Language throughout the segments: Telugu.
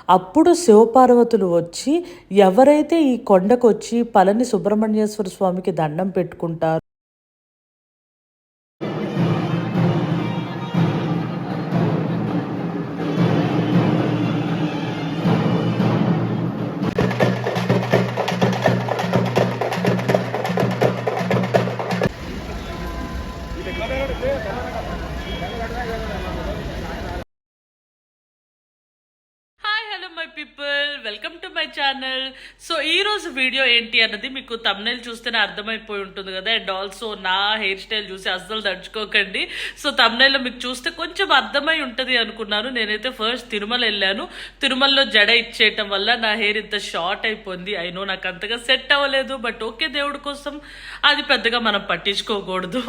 అప్పుడు శివపార్వతులు వచ్చి ఎవరైతే ఈ కొండకొచ్చి పళని సుబ్రహ్మణ్యేశ్వర స్వామికి దండం పెట్టుకుంటారో hi hello my people, welcome to my channel. So ఈ రోజు వీడియో ఏంటి అన్నది మీకు తమ్నైల్ చూస్తేనే అర్థమైపోయి ఉంటుంది కదా. అండ్ ఆల్సో నా హెయిర్ స్టైల్ చూసి అస్సలు తడుచుకోకండి. సో తమ్నైల్లో మీకు చూస్తే కొంచెం అర్థమై ఉంటుంది అనుకున్నాను. నేనైతే ఫస్ట్ తిరుమల వెళ్ళాను. తిరుమలలో జడ ఇచ్చేయటం వల్ల నా హెయిర్ ఇంత షార్ట్ అయిపోయింది. అయినో నాకు అంతగా సెట్ అవ్వలేదు, బట్ ఓకే, దేవుడి కోసం అది పెద్దగా మనం పట్టించుకోకూడదు.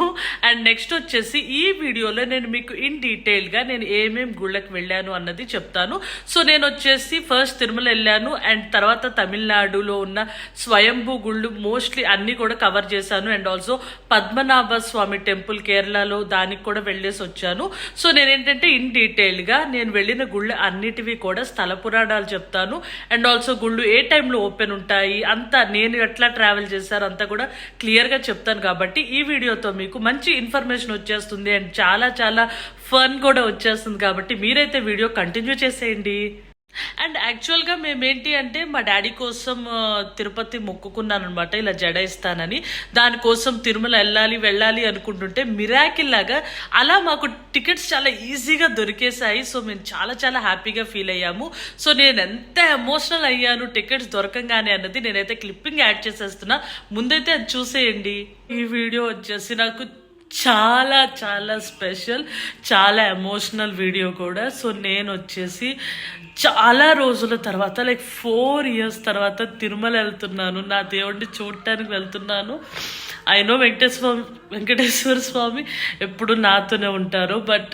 అండ్ నెక్స్ట్ వచ్చేసి ఈ వీడియోలో నేను మీకు ఇన్ డీటెయిల్గా నేను ఏమేం గుళ్ళకి వెళ్ళాను అన్నది చెప్తాను. సో నేను వచ్చేసి ఫస్ట్ తిరుమల వెళ్ళాను, అండ్ తర్వాత తమిళనాడులో ఉన్న స్వయంభూ గుళ్ళు మోస్ట్లీ అన్ని కూడా కవర్ చేశాను. And also Padmanabha Swamy temple కేరళలో దానికి కూడా వెళ్ళేసి వచ్చాను. సో నేనేంటంటే ఇన్ డీటెయిల్గా నేను వెళ్ళిన గుళ్ళు అన్నిటివి కూడా స్థల పురాణాలు చెప్తాను. అండ్ ఆల్సో గుళ్ళు ఏ టైంలో ఓపెన్ ఉంటాయి అంతా నేను ఎట్లా ట్రావెల్ చేశారు అంతా కూడా క్లియర్గా చెప్తాను. కాబట్టి ఈ వీడియోతో మీకు మంచి ఇన్ఫర్మేషన్ వచ్చేస్తుంది అండ్ చాలా చాలా ఫన్ కూడా వచ్చేస్తుంది. కాబట్టి మీరైతే వీడియో కంటిన్యూ చేసేయండి. అండ్ యాక్చువల్గా మేమేంటి అంటే మా డాడీ కోసం తిరుపతి మొక్కుకున్నాను అనమాట, ఇలా జడ ఇస్తానని. దానికోసం తిరుమల వెళ్ళాలి అనుకుంటుంటే మిరాకిల్ లాగా అలా మాకు టికెట్స్ చాలా ఈజీగా దొరికేశాయి. సో మేము చాలా చాలా హ్యాపీగా ఫీల్ అయ్యాము. సో నేను ఎంత ఎమోషనల్ అయ్యాను టికెట్స్ దొరకంగానే అన్నది నేనైతే క్లిప్పింగ్ యాడ్ చేసేస్తున్నా, ముందైతే అది చూసేయండి. ఈ వీడియో వచ్చేసి నాకు చాలా చాలా స్పెషల్, చాలా ఎమోషనల్ వీడియో కూడా. సో నేను వచ్చేసి చాలా రోజుల తర్వాత లైక్ 4 years తర్వాత తిరుమల వెళ్తున్నాను, నా దేవుడిని చూడటానికి వెళ్తున్నాను. అయినో వెంకటేశ్వర స్వామి ఎప్పుడు నాతోనే ఉంటారు, బట్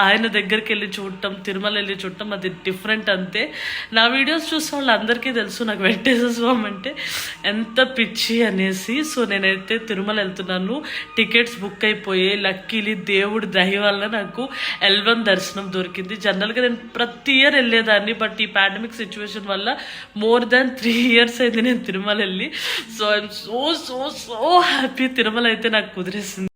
ఆయన దగ్గరికి వెళ్ళి చూడటం, తిరుమల వెళ్ళి చూడటం అది డిఫరెంట్ అంతే. నా వీడియోస్ చూసిన వాళ్ళందరికీ తెలుసు నాకు వెంకటేశ్వర స్వామి అంటే ఎంత పిచ్చి అనేసి. సో నేనైతే తిరుమల వెళ్తున్నాను, టికెట్స్ బుక్ అయిపోయి లక్కీలీ దేవుడి దయ వల్ల నాకు L1 దర్శనం దొరికింది. జనరల్గా నేను ప్రతి ఇయర్ వెళ్ళేదాన్ని, బట్ ఈ పాండమిక్ సిచ్యువేషన్ వల్ల more than 3 years అయింది నేను తిరుమల వెళ్ళి. So I'm so so so happy, Tirumala అయితే నాకు కుదిరేసింది.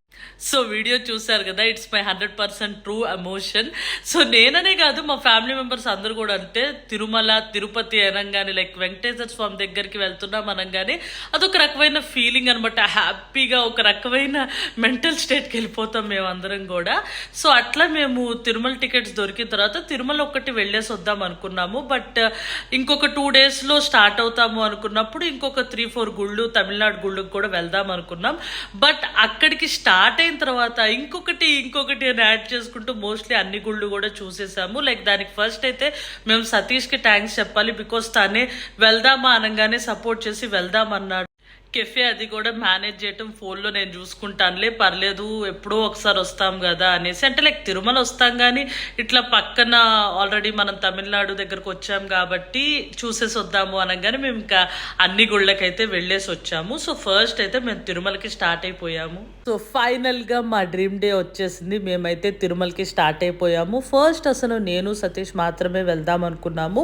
సో వీడియో చూసారు కదా, it's my 100% true emotion. So నేననే కాదు మా ఫ్యామిలీ మెంబర్స్ అందరూ కూడా అంటే తిరుమల తిరుపతి అనగానే లైక్ వెంకటేశ్వర స్వామి దగ్గరికి వెళ్తున్నాం అనగానే అదొక రకమైన ఫీలింగ్ అనమాట. హ్యాపీగా ఒక రకమైన మెంటల్ స్టేట్కి వెళ్ళిపోతాం మేము అందరం కూడా. సో అట్లా మేము తిరుమల టికెట్స్ దొరికిన తర్వాత తిరుమల ఒక్కటి వెళ్ళేసి వద్దాం అనుకున్నాము. బట్ ఇంకొక 2 daysలో స్టార్ట్ అవుతాము అనుకున్నప్పుడు ఇంకొక 3-4 గుళ్ళు తమిళనాడు గుళ్ళకి కూడా వెళ్దాం అనుకున్నాం. బట్ అక్కడికి స్టార్ట్ అయిన తర్వాత ఇంకొకటి అని యాడ్ చేసుకుంటూ మోస్ట్లీ అన్ని గుళ్ళు కూడా చూసేసాము. లైక్ దానికి ఫస్ట్ అయితే మేము సతీష్కి థ్యాంక్స్ చెప్పాలి, బికాస్ తనే వెళ్దామా అనగానే సపోర్ట్ చేసి వెళ్దామన్నాడు. కెఫే అది కూడా మేనేజ్ చేయటం ఫోన్లో నేను చూసుకుంటానులే, పర్లేదు ఎప్పుడో ఒకసారి వస్తాం కదా అనేసి. అంటే లైక్ తిరుమల వస్తాం కానీ ఇట్లా పక్కన ఆల్రెడీ మనం తమిళనాడు దగ్గరకు వచ్చాం కాబట్టి చూసేసి వద్దాము అనగానే మేము ఇంకా అన్ని గుళ్ళకైతే వెళ్ళేసి వచ్చాము. సో ఫస్ట్ అయితే మేము తిరుమలకి స్టార్ట్ అయిపోయాము. సో ఫైనల్గా మా డ్రీమ్ డే వచ్చేసింది, మేమైతే తిరుమలకి స్టార్ట్ అయిపోయాము. ఫస్ట్ అసలు నేను సతీష్ మాత్రమే వెళ్దాం అనుకున్నాము,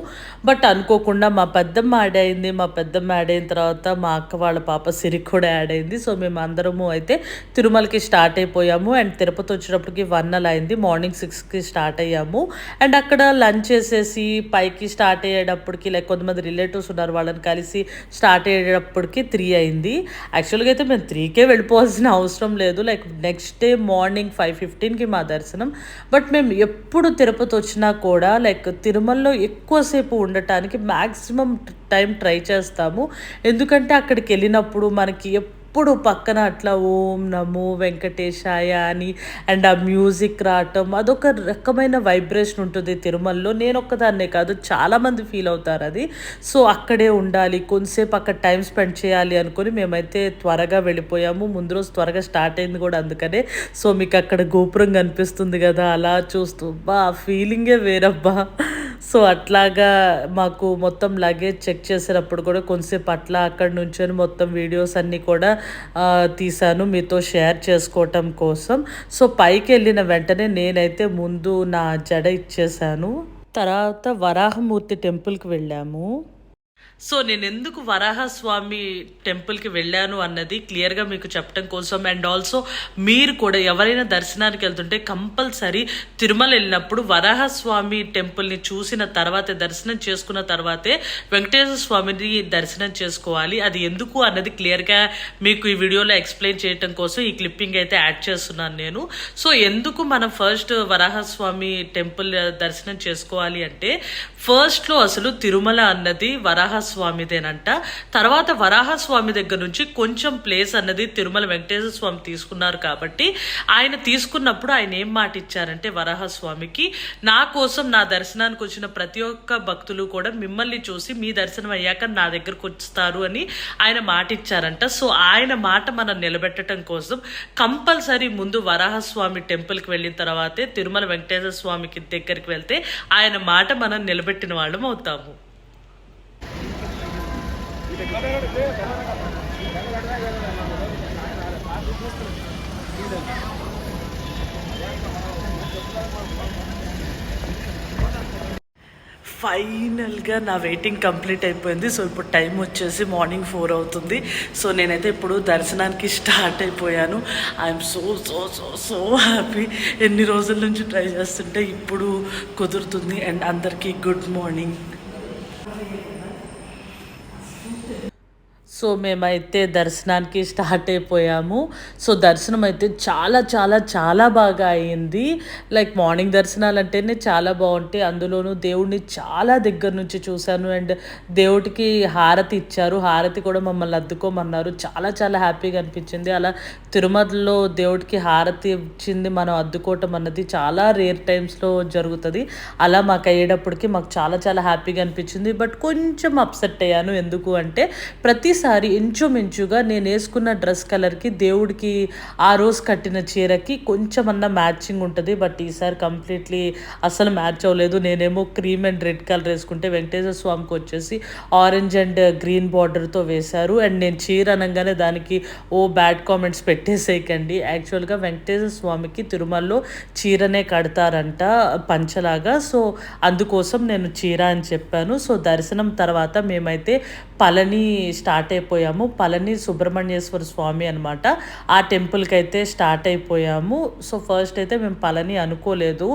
బట్ అనుకోకుండా మా పెద్దమ్మ యాడ్ అయింది. మా పెద్దమ్మ యాడ్ అయిన తర్వాత మా అక్క వాళ్ళ పాప సిరి కూడా యాడ్ అయింది. సో మేము అందరము అయితే తిరుమలకి స్టార్ట్ అయిపోయాము. అండ్ తిరుపతి వచ్చేటప్పటికి 1 అలా అయింది. మార్నింగ్ 6కి స్టార్ట్ అయ్యాము. అండ్ అక్కడ లంచ్ చేసేసి పైకి స్టార్ట్ అయ్యేటప్పటికి లైక్ కొంతమంది రిలేటివ్స్ ఉన్నారు, వాళ్ళని కలిసి స్టార్ట్ అయ్యేటప్పటికి 3 అయింది. యాక్చువల్గా అయితే మేము 3కే వెళ్ళిపోవాల్సిన అవసరం లేదు, లైక్ నెక్స్ట్ డే మార్నింగ్ 5:15కి మా దర్శనం. బట్ మేము ఎప్పుడు తిరుపతి వచ్చినా కూడా లైక్ తిరుమలలో ఎక్కువసేపు ఉండటానికి మ్యాక్సిమం టైం ట్రై చేస్తాము. ఎందుకంటే అక్కడికి వెళ్ళినప్పుడు మనకి ఎప్పుడు పక్కన అట్లా ఓం నమో వెంకటేశాయ అని అండ్ ఆ మ్యూజిక్ రావటం అదొక రకమైన వైబ్రేషన్ ఉంటుంది తిరుమలలో. నేను ఒక్కదాన్నే కాదు, చాలామంది ఫీల్ అవుతారు అది. సో అక్కడే ఉండాలి, కొంతసేపు అక్కడ టైం స్పెండ్ చేయాలి అనుకుని మేమైతే త్వరగా వెళ్ళిపోయాము. ముందు రోజు త్వరగా స్టార్ట్ అయింది కూడా అందుకనే. సో మీకు అక్కడ గోపురం కనిపిస్తుంది కదా, అలా చూస్తూ బా ఫీలింగే వేరబ్బా. సో అట్లాగా మాకు మొత్తం లగేజ్ చెక్ చేసేటప్పుడు కూడా కొంతసేపు అట్లా అక్కడ నుంచొని మొత్తం వీడియోస్ అన్నీ కూడా తీశాను మీతో షేర్ చేసుకోవటం కోసం. సో పైకి వెళ్ళిన వెంటనే నేనైతే ముందు నా జడ ఇచ్చేసాను. తర్వాత వరాహమూర్తి టెంపుల్కి వెళ్ళాము. సో నేనెందుకు వరాహస్వామి టెంపుల్‌కి వెళ్ళాను అన్నది క్లియర్‌గా మీకు చెప్పడం కోసం అండ్ ఆల్సో మీరు కూడా ఎవరైనా దర్శనానికి వెళ్తుంటే కంపల్సరీ తిరుమల వెళ్ళినప్పుడు వరాహస్వామి టెంపుల్‌ని చూసిన తర్వాతే దర్శనం చేసుకున్న తర్వాతే వెంకటేశ్వర స్వామిని దర్శనం చేసుకోవాలి. అది ఎందుకు అన్నది క్లియర్‌గా మీకు ఈ వీడియోలో ఎక్స్‌ప్లెయిన్ చేయడం కోసం ఈ క్లిప్పింగ్ అయితే యాడ్ చేస్తున్నాను నేను. సో ఎందుకు మనం ఫస్ట్ వరాహస్వామి టెంపుల్ దర్శనం చేసుకోవాలి అంటే ఫస్ట్‌లో అసలు తిరుమల అన్నది వరాహస్వామిదేనంట. తర్వాత వరాహస్వామి దగ్గర నుంచి కొంచెం ప్లేస్ అన్నది తిరుమల వెంకటేశ్వర స్వామి తీసుకున్నారు కాబట్టి ఆయన తీసుకున్నప్పుడు ఆయన ఏం మాట ఇచ్చారంటే వరాహస్వామికి, నా కోసం నా దర్శనానికి వచ్చిన ప్రతి ఒక్క భక్తులు కూడా మిమ్మల్ని చూసి మీ దర్శనం అయ్యాక నా దగ్గరకు వస్తారు అని ఆయన మాట ఇచ్చారంట. సో ఆయన మాట మనం నిలబెట్టడం కోసం కంపల్సరీ ముందు వరాహస్వామి టెంపుల్కి వెళ్ళిన తర్వాతే తిరుమల వెంకటేశ్వర స్వామికి దగ్గరికి వెళ్తే ఆయన మాట మనం నిలబెట్టిన వాళ్ళం అవుతాము. ఫైనల్గా నా వెయిటింగ్ కంప్లీట్ అయిపోయింది. సో ఇప్పుడు టైం వచ్చేసి మార్నింగ్ 4 అవుతుంది. సో నేనైతే ఇప్పుడు దర్శనానికి స్టార్ట్ అయిపోయాను. I'm so so so so happy. ఎన్ని రోజుల నుంచి ట్రై చేస్తుంటే ఇప్పుడు కుదురుతుంది. అండ్ అందరికీ గుడ్ మార్నింగ్. సో మేమైతే దర్శనానికి స్టార్ట్ అయిపోయాము. సో దర్శనం అయితే చాలా చాలా చాలా బాగా అయ్యింది. లైక్ మార్నింగ్ దర్శనాలు అంటేనే చాలా బాగుంటాయి. అందులోనూ దేవుడిని చాలా దగ్గర నుంచి చూశాను. అండ్ దేవుడికి హారతి ఇచ్చారు. హారతి కూడా మమ్మల్ని అద్దుకోమన్నారు. చాలా చాలా హ్యాపీగా అనిపించింది. అలా తిరుమలలో దేవుడికి హారతి ఇచ్చింది మనం అద్దుకోవటం అన్నది చాలా రేర్ టైమ్స్లో జరుగుతుంది. అలా మాకు అయ్యేటప్పటికి మాకు చాలా చాలా హ్యాపీగా అనిపించింది. బట్ కొంచెం అప్సెట్ అయ్యాను. ఎందుకు అంటే ప్రతిసారి ఇంచుమించుగా నేను వేసుకున్న డ్రెస్ కలర్కి దేవుడికి ఆ రోజు కట్టిన చీరకి కొంచెమన్నా మ్యాచింగ్ ఉంటుంది. బట్ ఈసారి కంప్లీట్లీ అసలు మ్యాచ్ అవ్వలేదు. నేనేమో క్రీమ్ అండ్ రెడ్ కలర్ వేసుకుంటే వెంకటేశ్వర స్వామికి వచ్చేసి ఆరెంజ్ అండ్ గ్రీన్ బార్డర్తో వేశారు. అండ్ నేను చీర అనగానే దానికి బ్యాడ్ కామెంట్స్ పెట్టేసేయకండి. యాక్చువల్గా వెంకటేశ్వర స్వామికి తిరుమలలో చీరనే కడతారంట పంచలాగా. సో అందుకోసం నేను చీర అని చెప్పాను. సో దర్శనం తర్వాత మేమైతే పళని స్టార్ట్ అయిపోయాము. పళని సుబ్రహ్మణ్యేశ్వర స్వామి అనమాట. ఆ టెంపుల్కి అయితే స్టార్ట్ అయిపోయాము. సో ఫస్ట్ అయితే మేము పళని అనుకోలేదు.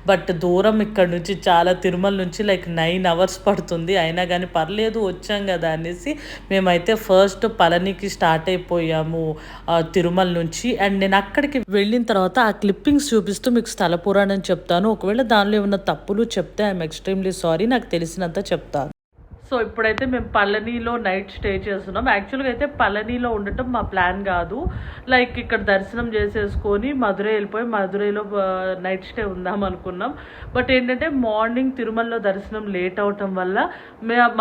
బట్ దూరం ఇక్కడ నుంచి చాలా తిరుమల నుంచి లైక్ 9 hours పడుతుంది. అయినా కానీ పర్లేదు వచ్చాం కదా అనేసి మేమైతే ఫస్ట్ పళనికి స్టార్ట్ అయిపోయాము తిరుమల నుంచి. అండ్ నేను అక్కడికి వెళ్ళిన తర్వాత ఆ క్లిప్పింగ్స్ చూపిస్తూ మీకు స్థల పురాణం చెప్తాను. ఒకవేళ దానిలో ఏమైనా తప్పులు చెప్తే ఐఎమ్ ఎక్స్ట్రీమ్లీ సారీ. నాకు తెలిసినంత చెప్తాను. సో ఇప్పుడైతే మేము పళనిలో నైట్ స్టే చేస్తున్నాం. యాక్చువల్గా అయితే పళనిలో ఉండటం మా ప్లాన్ కాదు. లైక్ ఇక్కడ దర్శనం చేసేసుకొని మధురై వెళ్ళిపోయి మధురైలో నైట్ స్టే ఉందాం అనుకున్నాం. బట్ ఏంటంటే మార్నింగ్ తిరుమలలో దర్శనం లేట్ అవటం వల్ల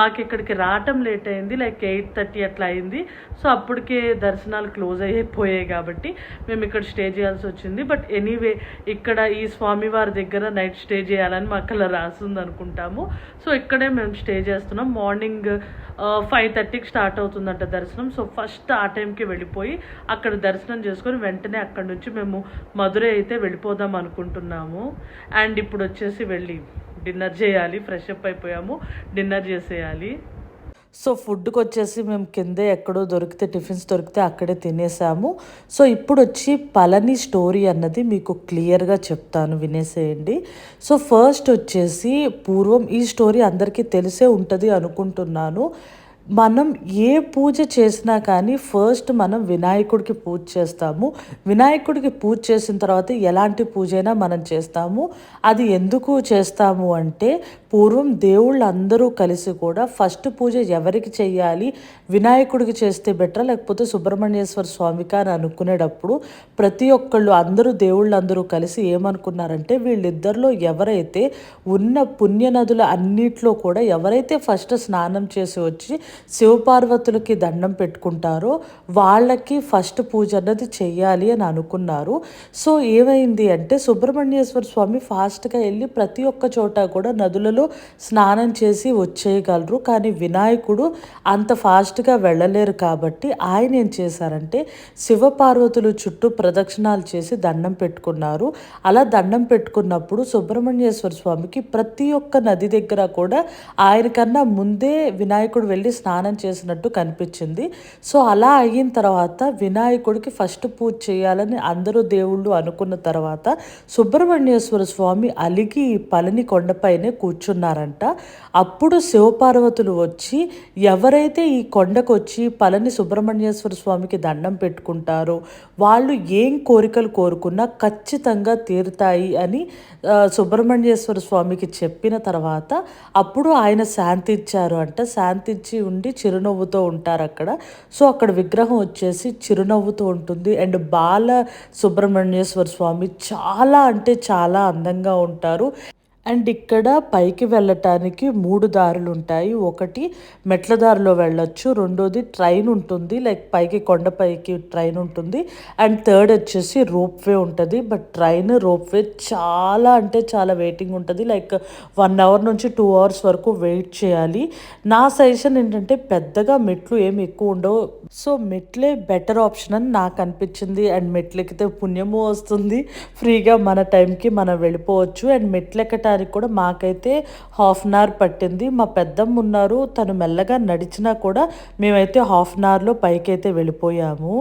మాకు ఇక్కడికి రావటం లేట్ అయింది. లైక్ 8:30 అట్లా అయింది. సో అప్పటికే దర్శనాలు క్లోజ్ అయిపోయాయి కాబట్టి మేము ఇక్కడ స్టే చేయాల్సి వచ్చింది. బట్ ఎనీవే ఇక్కడ ఈ స్వామివారి దగ్గర నైట్ స్టే చేయాలని మాకు అలా రాసింది అనుకుంటాము. సో ఇక్కడే మేము స్టే చేస్తున్నాం. మార్నింగ్ 5:30కి స్టార్ట్ అవుతుందంట దర్శనం. సో ఫస్ట్ ఆ టైంకి వెళ్ళిపోయి అక్కడ దర్శనం చేసుకొని వెంటనే అక్కడ నుంచి మేము మధురై అయితే వెళ్ళిపోదాం అనుకుంటున్నాము. అండ్ ఇప్పుడు వచ్చేసి వెళ్ళి డిన్నర్ చేయాలి. ఫ్రెష్ అప్ అయిపోయాము, డిన్నర్ చేసేయాలి. సో ఫుడ్కి వచ్చేసి మేము కిందే ఎక్కడో దొరికితే టిఫిన్స్ దొరికితే అక్కడే తినేసాము. సో ఇప్పుడు వచ్చి పళని స్టోరీ అన్నది మీకు క్లియర్గా చెప్తాను, వినేసేయండి. సో ఫస్ట్ వచ్చేసి పూర్వం ఈ స్టోరీ అందరికీ తెలిసే ఉంటుంది అనుకుంటున్నాను. మనం ఏ పూజ చేసినా కానీ ఫస్ట్ మనం వినాయకుడికి పూజ చేస్తాము. వినాయకుడికి పూజ చేసిన తర్వాత ఎలాంటి పూజ అయినా మనం చేస్తాము. అది ఎందుకు చేస్తాము అంటే పూర్వం దేవుళ్ళు అందరూ కలిసి కూడా ఫస్ట్ పూజ ఎవరికి చెయ్యాలి, వినాయకుడికి చేస్తే బెటర్ లేకపోతే సుబ్రహ్మణ్యేశ్వర స్వామికి అని అనుకునేటప్పుడు ప్రతి ఒక్కళ్ళు దేవుళ్ళందరూ కలిసి ఏమనుకున్నారంటే వీళ్ళిద్దరిలో ఎవరైతే ఉన్న పుణ్యనదుల అన్నిట్లో కూడా ఎవరైతే ఫస్ట్ స్నానం చేసి వచ్చి శివపార్వతులకి దండం పెట్టుకుంటారో వాళ్ళకి ఫస్ట్ పూజ అన్నది చెయ్యాలి అని అనుకున్నారు. సో ఏమైంది అంటే సుబ్రహ్మణ్యేశ్వర స్వామి ఫాస్ట్గా వెళ్ళి ప్రతి ఒక్క చోట కూడా నదులలో నిమిషాల్లో స్నానం చేసి వచ్చేయగలరు. కానీ వినాయకుడు అంత ఫాస్ట్‌గా వెళ్ళలేరు కాబట్టి ఆయన ఏం చేశారంటే శివపార్వతులు చుట్టూ ప్రదక్షిణాలు చేసి దండం పెట్టుకున్నారు. అలా దండం పెట్టుకున్నప్పుడు సుబ్రహ్మణ్యేశ్వర స్వామికి ప్రతి ఒక్క నది దగ్గర కూడా ఆయన కన్నా ముందే వినాయకుడు వెళ్ళి స్నానం చేసినట్టు కనిపించింది. సో అలా అయిన తర్వాత వినాయకుడికి ఫస్ట్ పూజ చేయాలని అందరూ దేవుళ్ళు అనుకున్న తర్వాత సుబ్రహ్మణ్యేశ్వర స్వామి అలిగి పళని కొండపైనే కూర్చున్నారంట. అప్పుడు శివపార్వతులు వచ్చి ఎవరైతే ఈ కొండకొచ్చి పళని సుబ్రహ్మణ్యేశ్వర స్వామికి దండం పెట్టుకుంటారో వాళ్ళు ఏం కోరికలు కోరుకున్నా ఖచ్చితంగా తీరుతాయి అని సుబ్రహ్మణ్యేశ్వర స్వామికి చెప్పిన తర్వాత అప్పుడు ఆయన శాంతించారు అంట. శాంతించి ఉండి చిరునవ్వుతో ఉంటారు అక్కడ. సో అక్కడ విగ్రహం వచ్చేసి చిరునవ్వుతో ఉంటుంది. అండ్ బాల సుబ్రహ్మణ్యేశ్వర స్వామి చాలా అంటే చాలా అందంగా ఉంటారు. అండ్ ఇక్కడ పైకి వెళ్ళటానికి 3 దారులుంటాయి. ఒకటి మెట్ల దారిలో వెళ్ళొచ్చు. రెండోది ట్రైన్ ఉంటుంది. లైక్ పైకి కొండపైకి ట్రైన్ ఉంటుంది. అండ్ థర్డ్ వచ్చేసి రోప్‌వే ఉంటది. బట్ ట్రైన్, రోప్‌వే చాలా అంటే చాలా వెయిటింగ్ ఉంటది. లైక్ 1 అవర్ నుంచి 2 అవర్స్ వరకు వెయిట్ చేయాలి. నా సజెషన్ ఏంటంటే పెద్దగా మెట్లు ఏమి ఎక్కువ ఉండవు. సో మెట్లే బెటర్ ఆప్షన్ అని నాకు అనిపించింది. అండ్ మెట్లెక్కితే పుణ్యము వస్తుంది. ఫ్రీగా మన టైంకి మనం వెళ్ళిపోవచ్చు. అండ్ మెట్లెక్కటానికి కూడా మాకైతే హాఫ్ అన్ అవర్ పట్టింది. మా పెద్దమ్మ ఉన్నారు. తను మెల్లగా నడిచినా కూడా మేమైతే హాఫ్ అన్ అవర్‌లో పైకైతే వెళ్ళిపోయాము.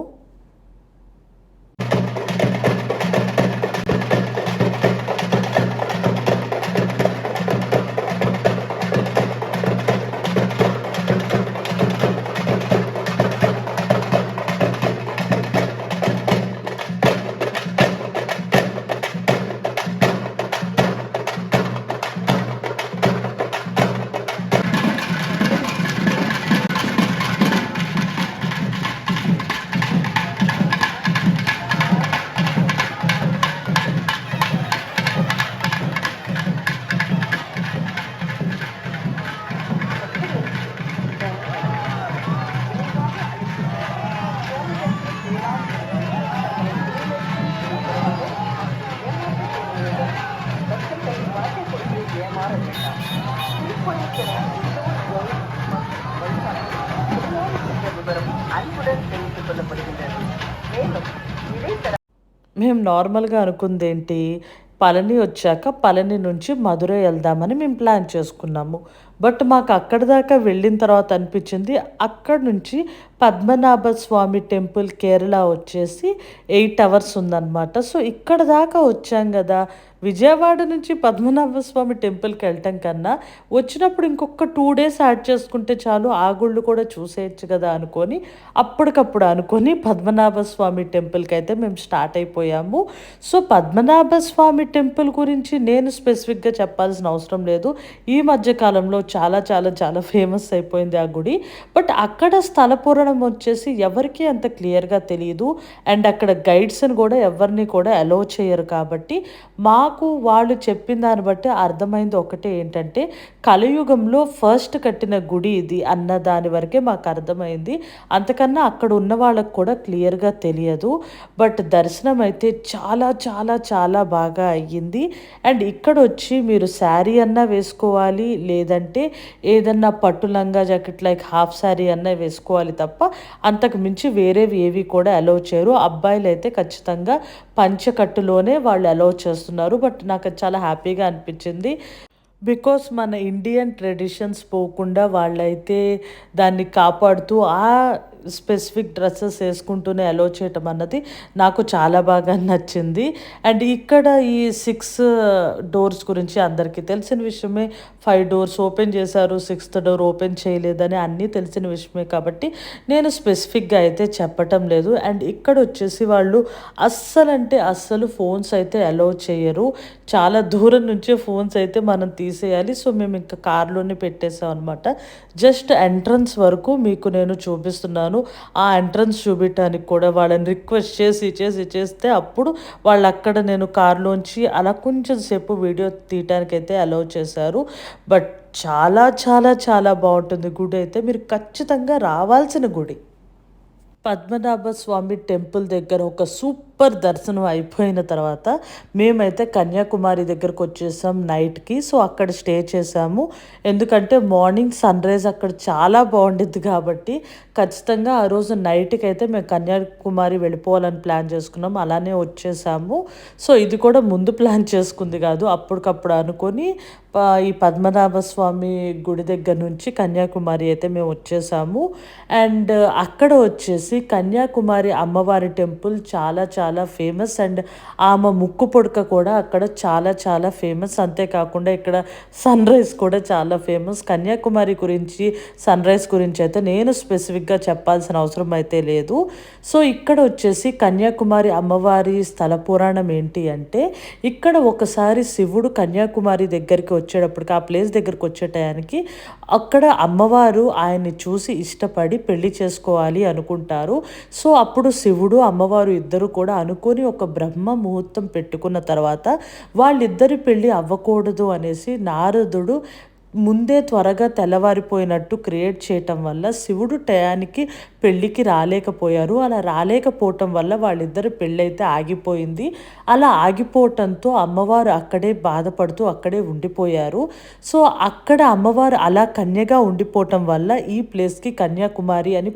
మేము నార్మల్‌గా అనుకుందేంటి, పళని వచ్చాక పళని నుంచి మధురై ఎళ్దామని మేము ప్లాన్ చేసుకున్నాము. బట్ మాకు అక్కడి దాకా వెళ్ళిన తర్వాత అనిపించింది, అక్కడి నుంచి పద్మనాభ స్వామి టెంపుల్ కేరళ వచ్చేసి 8 అవర్స్ ఉందన్నమాట. సో ఇక్కడ దాకా వచ్చాం గదా! విజయవాడ నుంచి పద్మనాభ స్వామి టెంపుల్‌కి వెళ్ళటం కన్నా వచ్చినప్పుడు ఇంకొక 2 డేస్ యాడ్ చేసుకుంటే చాలు. ఆ గుళ్ళు కూడా చూసేయొచ్చు కదా అనుకోని అప్పటికప్పుడు అనుకోని పద్మనాభ స్వామి టెంపుల్‌కి అయితే మేము స్టార్ట్ అయిపోయాము. సో పద్మనాభ స్వామి టెంపుల్ గురించి నేను స్పెసిఫిక్‌గా చెప్పాల్సిన అవసరం లేదు. ఈ మధ్య కాలంలో చాలా చాలా చాలా ఫేమస్ అయిపోయింది ఆ గుడి. బట్ అక్కడ స్థల పురాణం వచ్చేసి ఎవరికీ అంత క్లియర్‌గా తెలీదు. అండ్ అక్కడ గైడ్స్‌ని కూడా ఎవరిని కూడా అలౌ చేయరు. కాబట్టి మాకు వాళ్ళు చెప్పిన దాన్ని బట్టి అర్థమైంది ఒకటే ఏంటంటే, కలియుగంలో ఫస్ట్ కట్టిన గుడి ఇది అన్న దాని వరకే మాకు అర్థమైంది. అంతకన్నా అక్కడ ఉన్న వాళ్ళకి కూడా క్లియర్‌గా తెలియదు. బట్ దర్శనం అయితే చాలా చాలా చాలా బాగా అయ్యింది. అండ్ ఇక్కడొచ్చి మీరు శారీ అన్నా వేసుకోవాలి, లేదంటే ఏదన్నా పట్టు లంగా జాకెట్ లైక్ హాఫ్ శారీ అన్నా వేసుకోవాలి తప్ప అంతకు మించి వేరేవి ఏవి కూడా అలౌ చేయరు. అబ్బాయిలైతే ఖచ్చితంగా పంచకట్టులోనే వాళ్ళు అలౌ చేస్తున్నారు. బట్ నాకు అది చాలా హ్యాపీగా అనిపించింది. బికాస్ మన ఇండియన్ ట్రెడిషన్స్ పోకుండా వాళ్ళైతే దాన్ని కాపాడుతూ ఆ స్పెసిఫిక్ డ్రెస్సెస్ వేసుకుంటూనే అలో చేయటం అన్నది నాకు చాలా బాగా నచ్చింది. అండ్ ఇక్కడ ఈ 6 డోర్స్ గురించి అందరికీ తెలిసిన విషయమే. 5 డోర్స్ ఓపెన్ చేశారు, 6th డోర్ ఓపెన్ చేయలేదని అన్నీ తెలిసిన విషయమే కాబట్టి నేను స్పెసిఫిక్గా అయితే చెప్పటం లేదు. అండ్ ఇక్కడ వచ్చేసి వాళ్ళు అస్సలంటే అస్సలు ఫోన్స్ అయితే అలో చేయరు. చాలా దూరం నుంచే ఫోన్స్ అయితే మనం తీసేయాలి. సో మేము ఇంకా కార్లోనే పెట్టేసాం అనమాట. జస్ట్ ఎంట్రన్స్ వరకు మీకు నేను చూపిస్తున్నాను. ఆ ఎంట్రన్స్ చూపించడానికి కూడా వాళ్ళని రిక్వెస్ట్ చేస్తే అప్పుడు వాళ్ళు అక్కడ నేను కార్లోంచి అలా కొంచెం సేపు వీడియో తీయటానికి అయితే అలౌ చేశారు. బట్ చాలా చాలా చాలా బాగుంటుంది గుడి అయితే. మీరు ఖచ్చితంగా రావాల్సిన గుడి. పద్మనాభ స్వామి టెంపుల్ దగ్గర ఒక సూపర్ సూపర్ దర్శనం అయిపోయిన తర్వాత మేమైతే కన్యాకుమారి దగ్గరకు వచ్చేసాం నైట్కి. సో అక్కడ స్టే చేసాము. ఎందుకంటే మార్నింగ్ సన్ రైజ్ అక్కడ చాలా బాగుండిద్ది కాబట్టి ఖచ్చితంగా ఆ రోజు నైట్కి అయితే మేము కన్యాకుమారి వెళ్ళిపోవాలని ప్లాన్ చేసుకున్నాం. అలానే వచ్చేసాము. సో ఇది కూడా ముందు ప్లాన్ చేసుకుంది కాదు, అప్పటికప్పుడు అనుకొని ఈ పద్మనాభ స్వామి గుడి దగ్గర నుంచి కన్యాకుమారి అయితే మేము వచ్చేసాము. అండ్ అక్కడ వచ్చేసి కన్యాకుమారి అమ్మవారి టెంపుల్ చాలా చాలా ఫేమస్. అండ్ ఆమె ముక్కు పుడక కూడా అక్కడ చాలా చాలా ఫేమస్. అంతేకాకుండా ఇక్కడ సన్ రైజ్ కూడా చాలా ఫేమస్. కన్యాకుమారి గురించి సన్ రైజ్ గురించి అయితే నేను స్పెసిఫిక్గా చెప్పాల్సిన అవసరం అయితే లేదు. సో ఇక్కడ వచ్చేసి కన్యాకుమారి అమ్మవారి స్థల పురాణం ఏంటి అంటే, ఇక్కడ ఒకసారి శివుడు కన్యాకుమారి దగ్గరికి వచ్చేటప్పటికి, ఆ ప్లేస్ దగ్గరికి వచ్చే టయానికి అక్కడ అమ్మవారు ఆయన్ని చూసి ఇష్టపడి పెళ్లి చేసుకోవాలి అనుకుంటారు. సో అప్పుడు శివుడు అమ్మవారు ఇద్దరు కూడా అనుకొని ఒక బ్రహ్మ ముహూర్తం పెట్టుకున్న తర్వాత వాళ్ళిద్దరి పెళ్ళి అవ్వకూడదు అనేసి నారదుడు ముందే త్వరగా తెల్లవారిపోయినట్టు క్రియేట్ చేయటం వల్ల శివుడు టయానికి పెళ్ళికి రాలేకపోయారు. అలా రాలేకపోవటం వల్ల వాళ్ళిద్దరి పెళ్ళైతే ఆగిపోయింది. అలా ఆగిపోవటంతో అమ్మవారు అక్కడే బాధపడుతూ అక్కడే ఉండిపోయారు. సో అక్కడ అమ్మవారు అలా కన్యగా ఉండిపోవటం వల్ల ఈ ప్లేస్కి కన్యాకుమారి అని